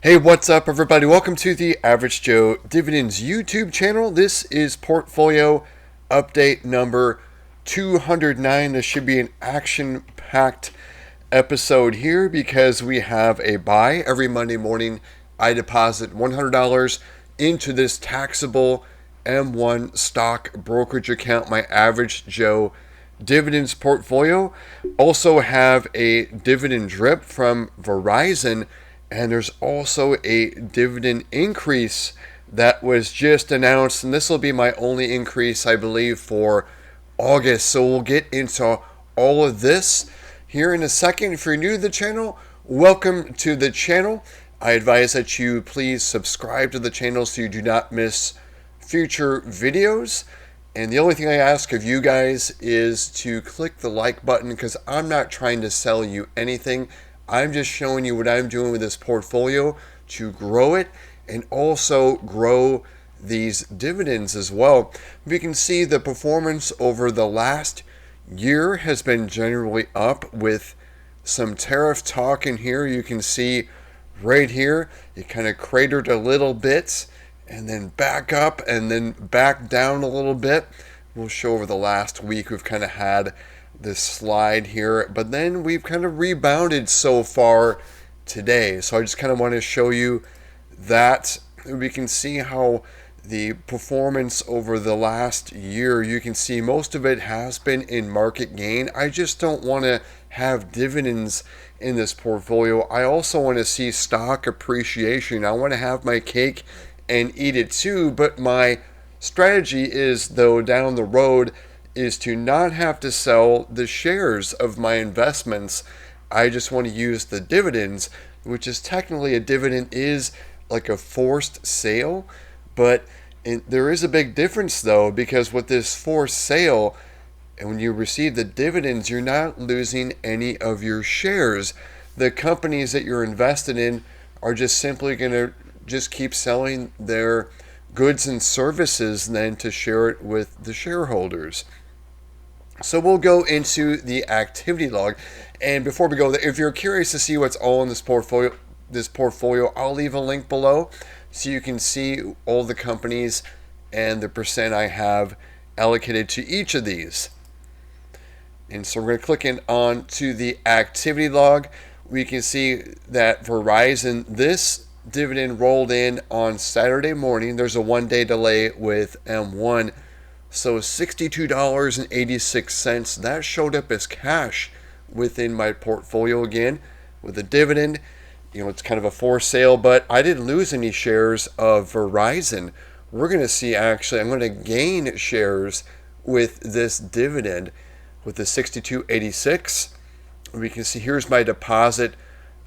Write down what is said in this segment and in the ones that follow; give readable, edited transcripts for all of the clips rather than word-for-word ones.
Hey, what's up, everybody? Welcome to the Average Joe Dividends YouTube channel. This is portfolio update number 209. This should be an action-packed episode here because we have a buy. Every Monday morning, I deposit $100 into this taxable M1 stock brokerage account, my Average Joe Dividends portfolio. Also have a dividend drip from Verizon, and there's also a dividend increase that was just announced, and this will be my only increase, I believe, for August. So we'll get into all of this here in a second. If you're new to the channel, welcome to the channel. I advise that you please subscribe to the channel so you do not miss future videos. And the only thing I ask of you guys is to click the like button, because I'm not trying to sell you anything. I'm just showing you what I'm doing with this portfolio to grow it and also grow these dividends as well. We can see the performance over the last year has been generally up, with some tariff talk in here. You can see right here, it kind of cratered a little bit and then back up and then back down a little bit. We'll show over the last week we've kind of had this slide here, but then we've kind of rebounded so far today. So I just kind of want to show you that we can see how the performance over the last year, you can see most of it has been in market gain. I just don't want to have dividends in this portfolio. I also want to see stock appreciation. I want to have my cake and eat it too, but my strategy is, though, down the road is to not have to sell the shares of my investments. I just want to use the dividends, which is technically a dividend is like a forced sale, but there is a big difference though, because with this forced sale, and when you receive the dividends, you're not losing any of your shares. The companies that you're invested in are just simply going to just keep selling their goods and services then to share it with the shareholders. So we'll go into the activity log, and before we go there, if you're curious to see what's all in this portfolio, I'll leave a link below so you can see all the companies and the percent I have allocated to each of these. And so we're going to click in on to the activity log. We can see that Verizon, this dividend rolled in on Saturday morning. There's a 1-day delay with M1. So $62.86, that showed up as cash within my portfolio again with a dividend. You know, it's kind of a forced sale, but I didn't lose any shares of Verizon. We're going to see, actually, I'm going to gain shares with this dividend with the $62.86. We can see here's my deposit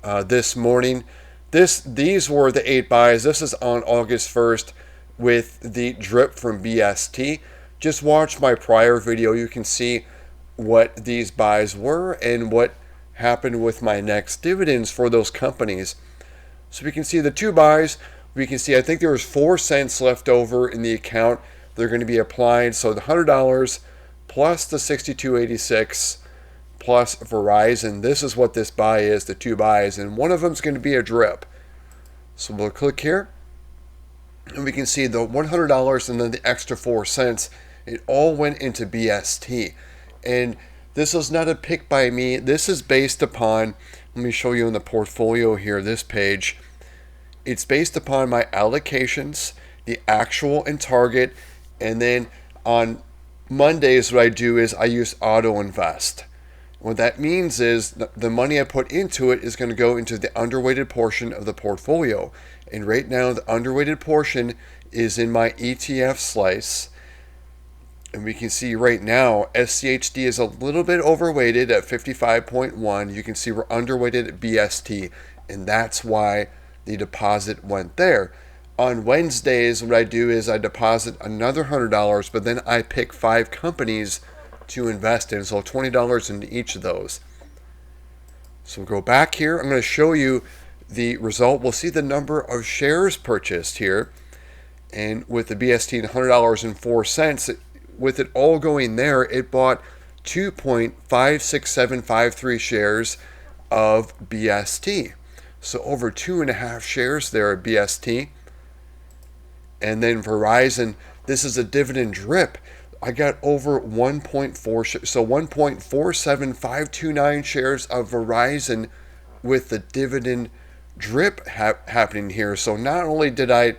this morning. These were the 8 buys. This is on August 1st with the drip from BST. Just watch my prior video. You can see what these buys were and what happened with my next dividends for those companies. So we can see the 2 buys. We can see I think there was 4 cents left over in the account. They're going to be applied. So the $100 plus the $62.86 plus Verizon. This is what this buy is, the 2 buys. And one of them is going to be a drip. So we'll click here. And we can see the $100 and then the extra 4 cents. It all went into BST. And this is not a pick by me. This is based upon, let me show you in the portfolio here, this page. It's based upon my allocations, the actual and target. And then on Mondays, what I do is I use auto invest. What that means is the money I put into it is going to go into the underweighted portion of the portfolio. And right now, the underweighted portion is in my ETF slice. And we can see right now, SCHD is a little bit overweighted at 55.1. You can see we're underweighted at BST, and that's why the deposit went there. On Wednesdays, what I do is I deposit another $100, but then I pick 5 companies to invest in, so $20 into each of those. So we'll go back here. I'm going to show you the result. We'll see the number of shares purchased here, and with the BST and $100.04, with it all going there, it bought 2.56753 shares of BST. So over 2.5 shares there at BST. And then Verizon, this is a dividend drip. I got over 1.4, so 1.47529 shares of Verizon with the dividend drip happening here. So not only did I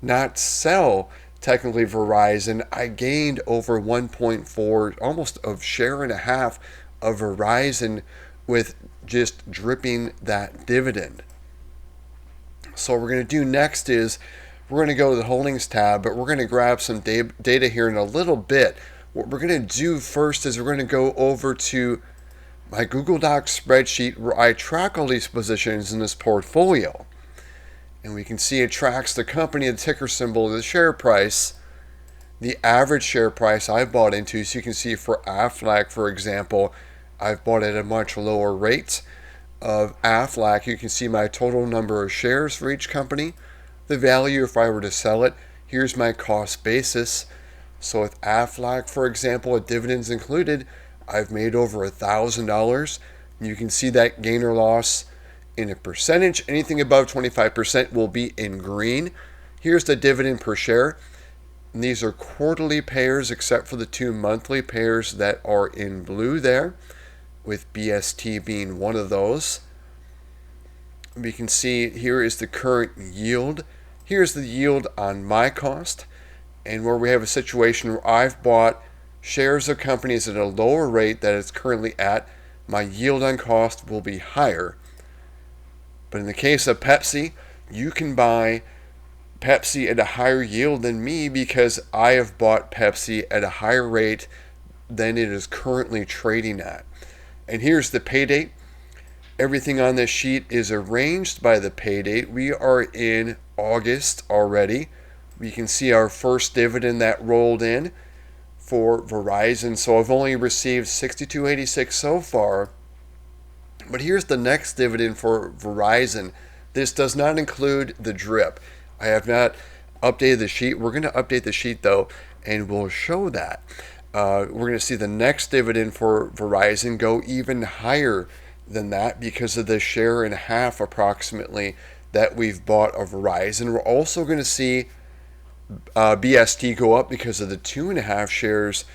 not sell technically Verizon, I gained over 1.4, almost a share and a half of Verizon with just dripping that dividend. So what we're going to do next is we're going to go to the holdings tab, but we're going to grab some data here in a little bit. What we're going to do first is we're going to go over to my Google Docs spreadsheet where I track all these positions in this portfolio. And we can see it tracks the company, the ticker symbol, the share price, the average share price I've bought into. So you can see for Aflac, for example, I've bought at a much lower rate of Aflac. You can see my total number of shares for each company, the value if I were to sell it. Here's my cost basis. So with Aflac, for example, with dividends included, I've made over $1,000. You can see that gain or loss in a percentage. Anything above 25% will be in green. Here's the dividend per share. And these are quarterly payers except for the 2 monthly payers that are in blue there, with BST being one of those. We can see here is the current yield. Here's the yield on my cost. And where we have a situation where I've bought shares of companies at a lower rate that it's currently at, my yield on cost will be higher. But in the case of Pepsi, you can buy Pepsi at a higher yield than me because I have bought Pepsi at a higher rate than it is currently trading at. And here's the pay date. Everything on this sheet is arranged by the pay date. We are in August already. We can see our first dividend that rolled in for Verizon. So I've only received $62.86 so far. But here's the next dividend for Verizon. This does not include the drip. I have not updated the sheet. We're going to update the sheet though, and we'll show that. We're going to see the next dividend for Verizon go even higher than that because of the share and a half approximately that we've bought of Verizon. We're also going to see BST go up because of the 2.5 shares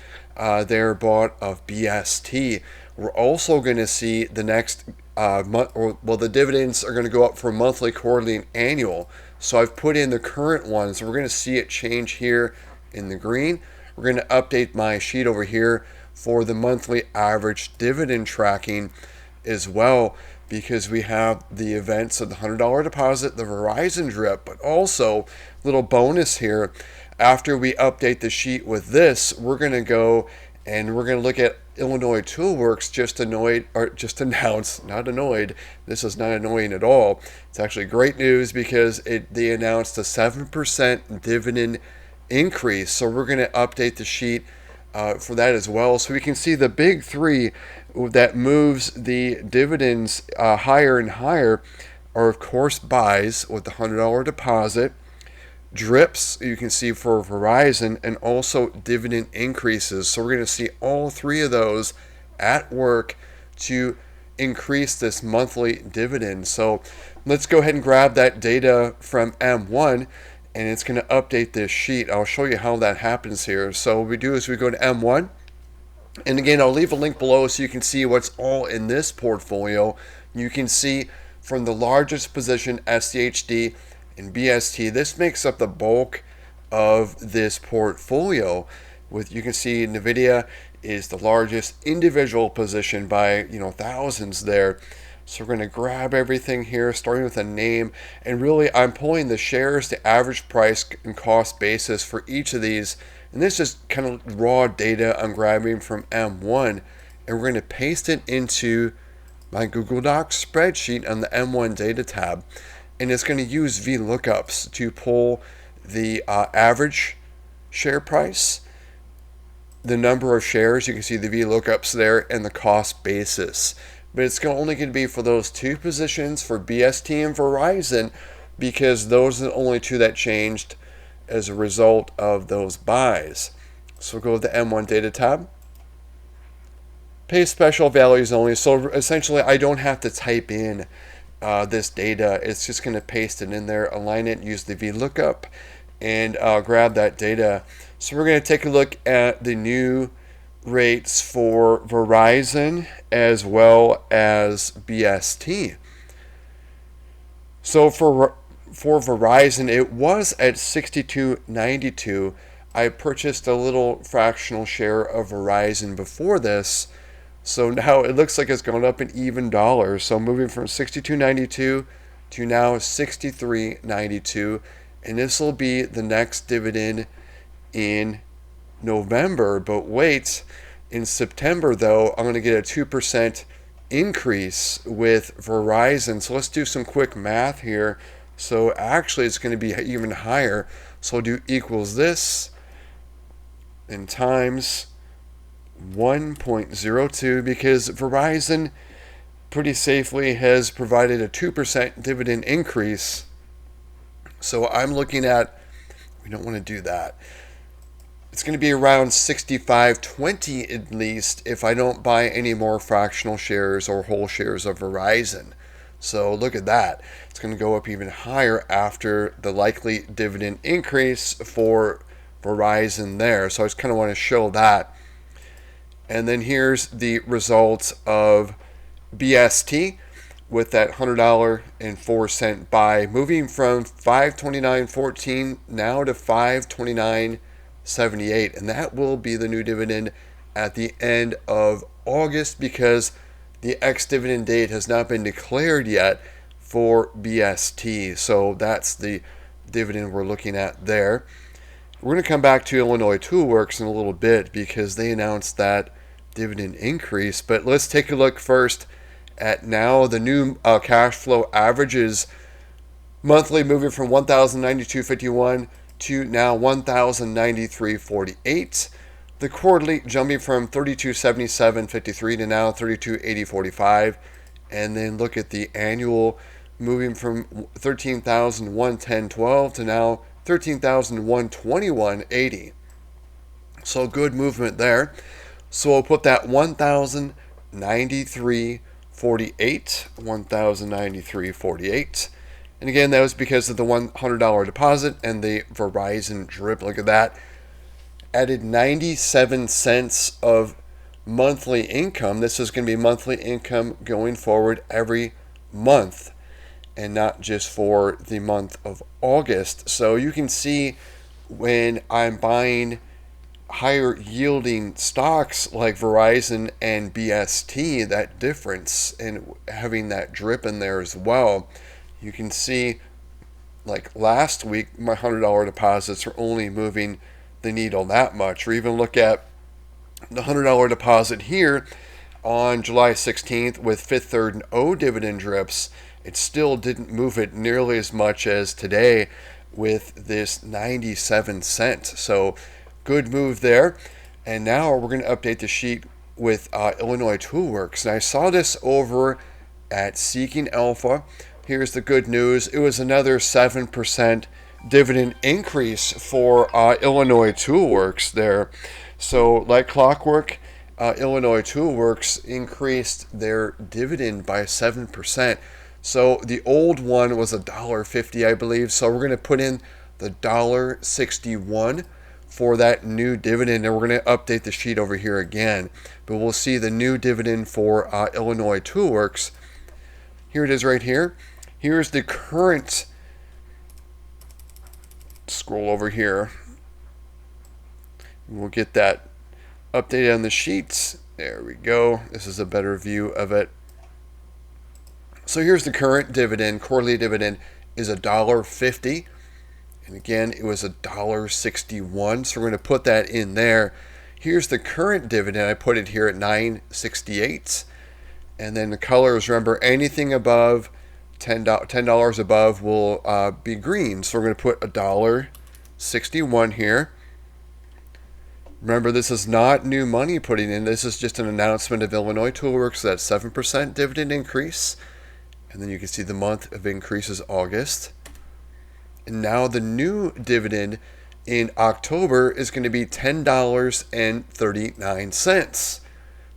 they're bought of BST. We're also going to see the next month, the dividends are going to go up for monthly, quarterly, and annual. So I've put in the current ones. So we're going to see it change here in the green. We're going to update my sheet over here for the monthly average dividend tracking as well, because we have the events of the $100 deposit, the Verizon drip, but also little bonus here. After we update the sheet with this, we're going to go and we're going to look at Illinois Toolworks just announced, not annoyed. This is not annoying at all. It's actually great news because they announced a 7% dividend increase. So we're going to update the sheet for that as well. So we can see the big three that moves the dividends higher and higher are, of course, buys with the $100 deposit, drips you can see for Verizon, and also dividend increases. So we're going to see all three of those at work to increase this monthly dividend. So let's go ahead and grab that data from M1, and it's going to update this sheet. I'll show you how that happens here. So what we do is we go to M1, and again, I'll leave a link below so you can see what's all in this portfolio. You can see from the largest position, SCHD and BST, this makes up the bulk of this portfolio. With, you can see NVIDIA is the largest individual position by thousands there. So we're going to grab everything here, starting with a name, and really I'm pulling the shares, the average price and cost basis for each of these, and this is kind of raw data I'm grabbing from M1, and we're going to paste it into my Google Docs spreadsheet on the M1 data tab, and it's going to use VLOOKUPs to pull the average share price, the number of shares, you can see the VLOOKUPs there, and the cost basis. But it's only going to be for those two positions for BST and Verizon, because those are the only two that changed as a result of those buys. So go to the M1 data tab, pay special values only. So essentially I don't have to type in this data. It's just going to paste it in there, align it, use the VLOOKUP, and grab that data. So we're going to take a look at the new rates for Verizon as well as BST. So for Verizon, it was at $62.92. I purchased a little fractional share of Verizon before this, so now it looks like it's gone up in even dollars. So moving from $62.92 to now $63.92, and this will be the next dividend in November. But wait, in September though, I'm going to get a 2% increase with Verizon. So let's do some quick math here. So actually it's going to be even higher. So I'll do equals this and times 1.02, because Verizon pretty safely has provided a 2% dividend increase. So I'm looking at, we don't want to do that. It's going to be around $65.20 at least if I don't buy any more fractional shares or whole shares of Verizon. So look at that. It's going to go up even higher after the likely dividend increase for Verizon there. So I just kind of want to show that. And then here's the results of BST with that $100.04 buy, moving from $529.14 now to $529.78, and that will be the new dividend at the end of August, because the ex-dividend date has not been declared yet for BST. So that's the dividend we're looking at there. We're going to come back to Illinois Toolworks in a little bit because they announced that dividend increase. But let's take a look first at now the new cash flow averages monthly, moving from $1,092.51 to now $1,093.48. The quarterly jumping from $32.77.53 to now $32.80.45. And then look at the annual, moving from $13,110.12 to now $13,121.80. So good movement there. So we'll put that $1,093.48, $1,093.48. And again, that was because of the $100 deposit and the Verizon drip. Look at that. Added 97 cents of monthly income. This is going to be monthly income going forward every month, and not just for the month of August. So you can see when I'm buying higher yielding stocks like Verizon and BST, that difference, and having that drip in there as well. You can see, like last week, my $100 deposits are only moving the needle that much. Or even look at the $100 deposit here on July 16th with Fifth Third and O dividend drips. It still didn't move it nearly as much as today with this 97 cents. So good move there. And now we're going to update the sheet with Illinois Toolworks. And I saw this over at Seeking Alpha. Here's the good news. It was another 7% dividend increase for Illinois Toolworks there. So like clockwork, Illinois Toolworks increased their dividend by 7%. So the old one was $1.50, I believe. So we're going to put in the $1.61 for that new dividend, and we're going to update the sheet over here again. But we'll see the new dividend for Illinois Toolworks. Here it is right here. Here's the current. Scroll over here. We'll get that updated on the sheets. There we go. This is a better view of it. So here's the current dividend. Quarterly dividend is $1.50. And again, it was $1.61. So we're going to put that in there. Here's the current dividend. I put it here at $9.68. And then the colors, remember, anything above $10 above will be green. So we're going to put $1.61 here. Remember, this is not new money putting in. This is just an announcement of Illinois Toolworks, that 7% dividend increase. And then you can see the month of increase is August. And now the new dividend in October is going to be $10.39.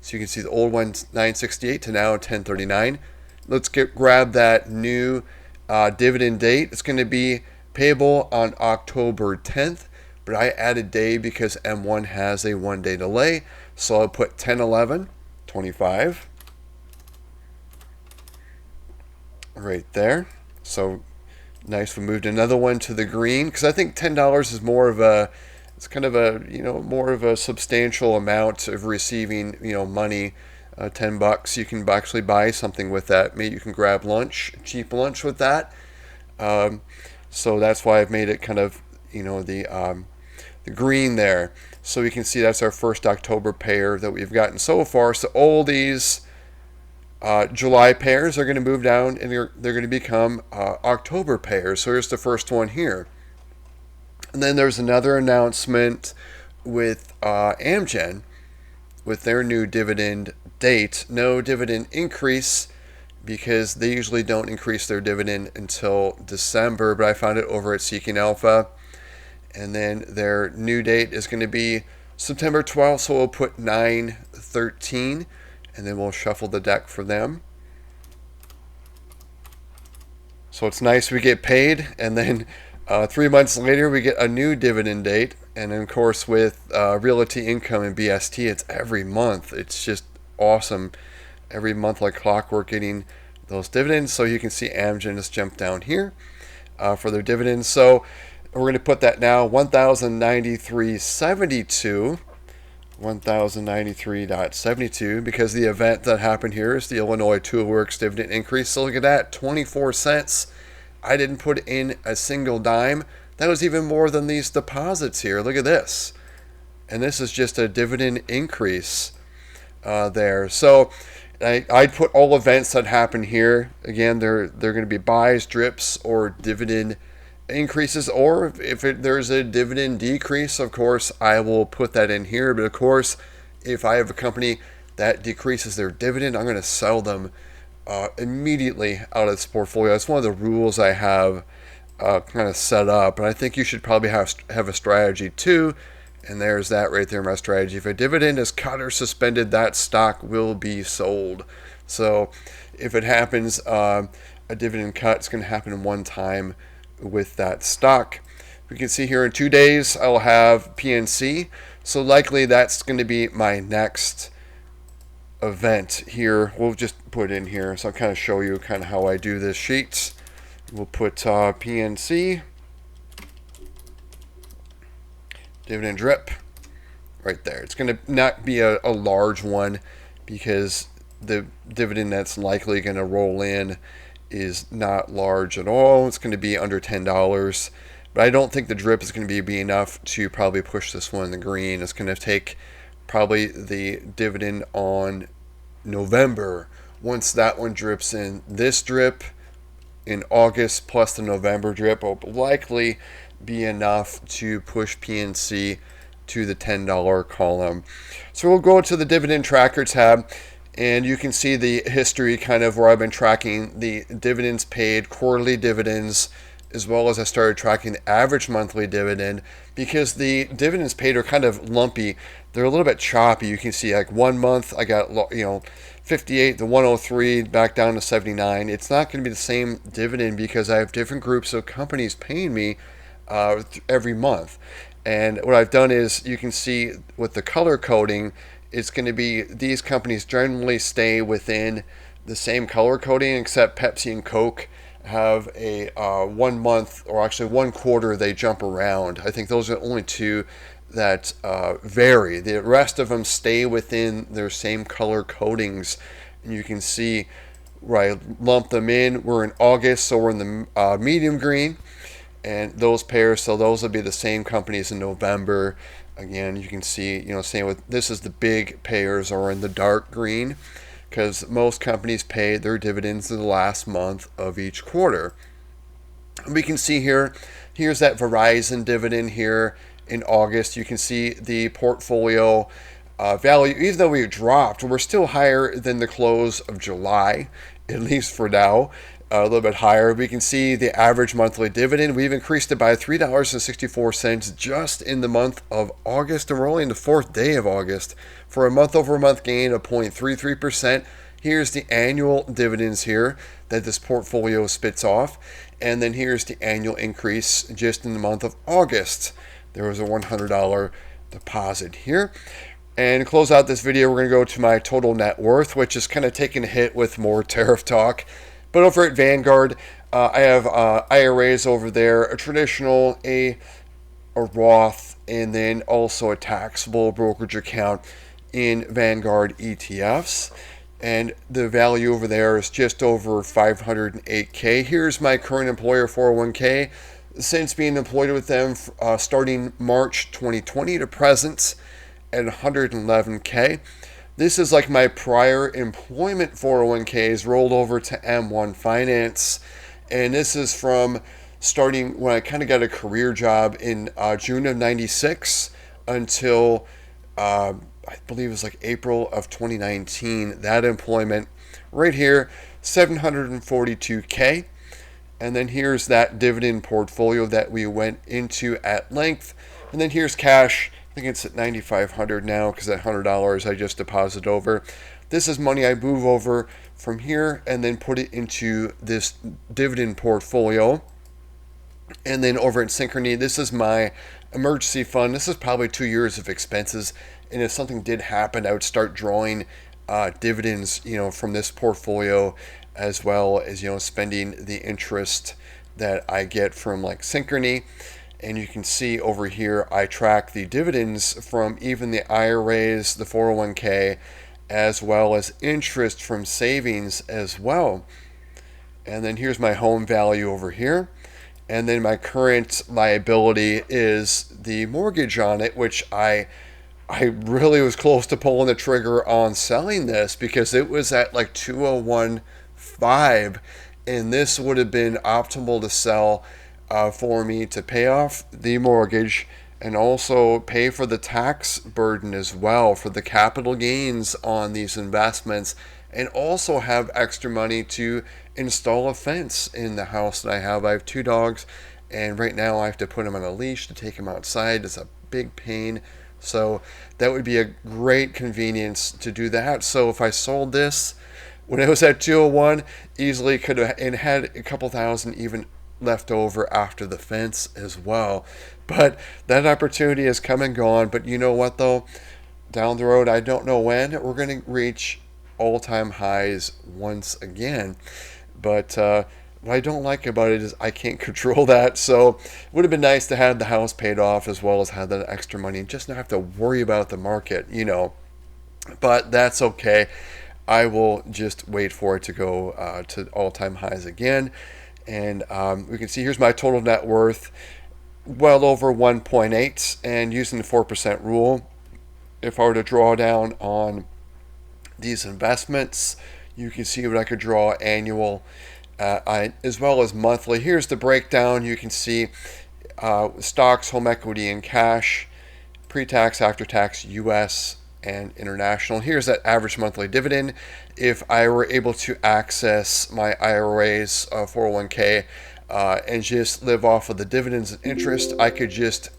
So you can see the old one, $9.68 to now $10.39. let's grab that new dividend date. It's going to be payable on October 10th, but I added day because M1 has a 1-day delay. So I'll put 10/11/25 right there. So nice. We moved another one to the green because I think $10 is more of a, it's kind of a, more of a substantial amount of receiving, money. $10, you can actually buy something with that. Maybe you can grab lunch, cheap lunch with that. So that's why I've made it kind of, the green there. So you can see that's our first October pair that we've gotten so far. So all these July pairs are going to move down and they're going to become October pairs. So here's the first one here. And then there's another announcement with Amgen with their new dividend date. No dividend increase because they usually don't increase their dividend until December, but I found it over at Seeking Alpha. And then their new date is going to be September 12th, so we'll put 9/13, and then we'll shuffle the deck for them. So it's nice we get paid, and then 3 months later we get a new dividend date. And then, of course, with Realty Income and BST, it's every month. It's just awesome. Every month like clockwork getting those dividends. So you can see Amgen just jumped down here for their dividends. So we're going to put that now 1093.72, 1093.72, because the event that happened here is the Illinois Toolworks dividend increase. So look at that, 24 cents. I didn't put in a single dime. That was even more than these deposits here. Look at this. And this is just a dividend increase there. So I'd put all events that happen here. Again, they're going to be buys, drips, or dividend increases, or if there's a dividend decrease, of course I will put that in here. But of course, if I have a company that decreases their dividend, I'm going to sell them immediately out of this portfolio. That's one of the rules I have kind of set up, and I think you should probably have a strategy too. And there's that right there, my strategy. If a dividend is cut or suspended, that stock will be sold. So if it happens, a dividend cut, it's going to happen in one time with that stock. We can see here in 2 days I'll have PNC, so likely that's going to be my next event here. We'll just put it in here, so I'll kind of show you kind of how I do this sheet. We'll put PNC dividend drip right there. It's going to not be a large one because the dividend that's likely going to roll in is not large at all. It's going to be under $10, but I don't think the drip is going to be enough to probably push this one in the green. It's going to take probably the dividend on November. Once that one drips in, this drip in August plus the November drip will likely be enough to push PNC to the $10 column. So we'll go to the dividend tracker tab, and you can see the history kind of where I've been tracking the dividends paid, quarterly dividends, as well as I started tracking the average monthly dividend, because the dividends paid are kind of lumpy. They're a little bit choppy. You can see like 1 month I got 58 to 103 back down to 79. It's not going to be the same dividend because I have different groups of companies paying me every month. And what I've done is, you can see with the color coding, it's going to be these companies generally stay within the same color coding, except Pepsi and Coke have a 1 month, or actually 1 quarter, they jump around. I think those are the only two that vary. The rest of them stay within their same color codings. And you can see where I lump them in. We're in August, so we're in the medium green. And those pairs, so those will be the same companies in November. Again, you can see, same with, this is the big payers are in the dark green, because most companies pay their dividends in the last month of each quarter. We can see here, here's that Verizon dividend here in August. You can see the portfolio value, even though we dropped, we're still higher than the close of July, at least for now. A little bit higher. We can see the average monthly dividend. We've increased it by $3.64 just in the month of August, and we're only in the 4th day of August for a month-over-month gain of 0.33%. Here's the annual dividends here that this portfolio spits off. And then here's the annual increase just in the month of August. There was a $100 deposit here. And to close out this video, we're going to go to my total net worth, which is kind of taking a hit with more tariff talk. But over at Vanguard, I have IRAs over there, a traditional, a Roth, and then also a taxable brokerage account in Vanguard ETFs. And the value over there is just over $508K. Here's my current employer 401K. Since being employed with them starting March 2020 to present at $111K. This is like my prior employment 401Ks rolled over to M1 Finance. And this is from starting when I kind of got a career job in June of 96 until I believe it was like April of 2019. That employment right here, $742K. And then here's that dividend portfolio that we went into at length. And then here's cash. I think it's at $9,500 now because that $100 I just deposited over. This is money I move over from here and then put it into this dividend portfolio. And then over at Synchrony, this is my emergency fund. This is probably 2 years of expenses. And if something did happen, I would start drawing dividends, from this portfolio, as well as, spending the interest that I get from like Synchrony. And you can see over here, I track the dividends from even the IRAs, the 401k, as well as interest from savings as well. And then here's my home value over here. And then my current liability is the mortgage on it, which I really was close to pulling the trigger on selling this because it was at like 201.5, and this would have been optimal to sell for me to pay off the mortgage and also pay for the tax burden as well for the capital gains on these investments, and also have extra money to install a fence in the house that I have. I have 2 dogs, and right now I have to put them on a leash to take them outside. It's a big pain. So that would be a great convenience to do that. So if I sold this when it was at 201, easily could have, and had a couple thousand even left over after the fence as well. But that opportunity has come and gone. But you know what though? Down the road, I don't know when, we're going to reach all-time highs once again. But what I don't like about it is I can't control that. So it would have been nice to have the house paid off as well as have that extra money and just not have to worry about the market, But that's okay. I will just wait for it to go to all-time highs again. And we can see here's my total net worth, well over 1.8. And using the 4% rule, if I were to draw down on these investments, you can see what I could draw annual as well as monthly. Here's the breakdown. You can see stocks, home equity, and cash, pre-tax, after-tax, U.S. and international. Here's that average monthly dividend. If I were able to access my IRA's 401k and just live off of the dividends and interest, I could just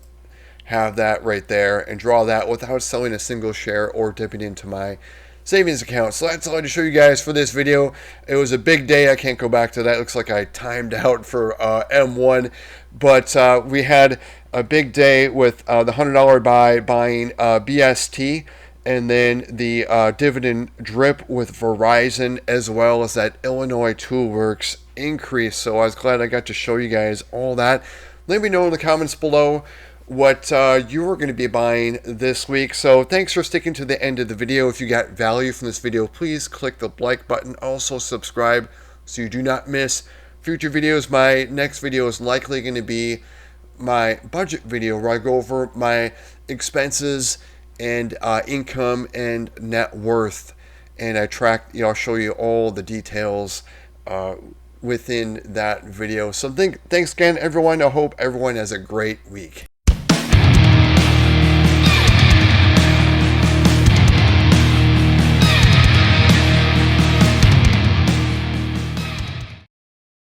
have that right there and draw that without selling a single share or dipping into my savings account. So that's all I had to show you guys for this video. It was a big day. I can't go back to that. It looks like I timed out for M1, but we had a big day with the $100 buying BST, and then the dividend drip with Verizon, as well as that Illinois Toolworks increase. So I was glad I got to show you guys all that. Let me know in the comments below what you are going to be buying this week. So thanks for sticking to the end of the video. If you got value from this video, please click the like button. Also subscribe so you do not miss future videos. My next video is likely going to be my budget video where I go over my expenses and income and net worth, and I track, I'll show you all the details within that video. So thanks again, everyone. I hope everyone has a great week.